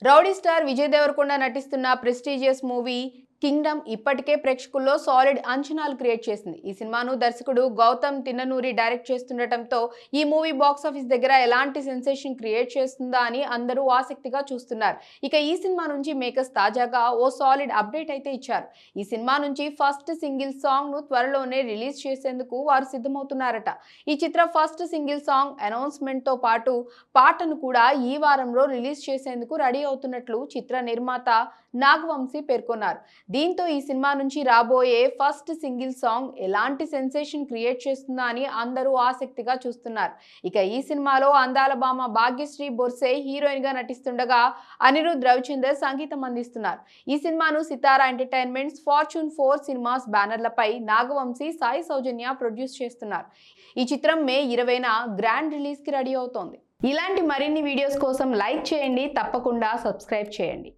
Rowdy star Vijay Devarakonda నటిస్తున్న prestigious movie Kingdom ఇప్పటికే ప్రేక్షకుల్లో సాలిడ్ అంచనాలు క్రియేట్ చేసింది. ఈ సినిమాను దర్శకుడు గౌతమ్ తిన్ననూరి డైరెక్ట్ చేస్తుండటంతో ఈ మూవీ బాక్సాఫీస్ దగ్గర ఎలాంటి సెన్సేషన్ క్రియేట్ చేస్తుందా అని అందరూ ఆసక్తిగా చూస్తున్నారు. ఇక ఈ సినిమా నుంచి మేకర్స్ తాజాగా ఓ సాలిడ్ అప్డేట్ అయితే ఇచ్చారు. ఈ సినిమా నుంచి ఫస్ట్ సింగిల్ సాంగ్ ను త్వరలోనే రిలీజ్ చేసేందుకు వారు సిద్ధమవుతున్నారట. ఈ చిత్ర ఫస్ట్ సింగిల్ సాంగ్ అనౌన్స్మెంట్ తో పాటు పాటను కూడా ఈ వారంలో రిలీజ్ చేసేందుకు రెడీ అవుతున్నట్లు చిత్ర నిర్మాత నాగవంశీ పేర్కొన్నారు. దీంతో ఈ సినిమా నుంచి రాబోయే ఫస్ట్ సింగిల్ సాంగ్ ఎలాంటి సెన్సేషన్ క్రియేట్ చేస్తుందా అని అందరూ ఆసక్తిగా చూస్తున్నారు. ఇక ఈ సినిమాలో అందాల భామ భాగ్యశ్రీ బొర్సే హీరోయిన్ గా నటిస్తుండగా అనిరుద్ రవిచందర్ సంగీతం అందిస్తున్నారు. ఈ సినిమాను సితారా ఎంటర్టైన్మెంట్స్, ఫార్చ్యూన్ 4 సినిమాస్ బ్యానర్లపై నాగవంశీ, సాయి సౌజన్య ప్రొడ్యూస్ చేస్తున్నారు. ఈ చిత్రం మే 20న గ్రాండ్ రిలీజ్ కి రెడీ అవుతోంది. ఇలాంటి మరిన్ని వీడియోస్ కోసం లైక్ చేయండి, తప్పకుండా సబ్స్క్రైబ్ చేయండి.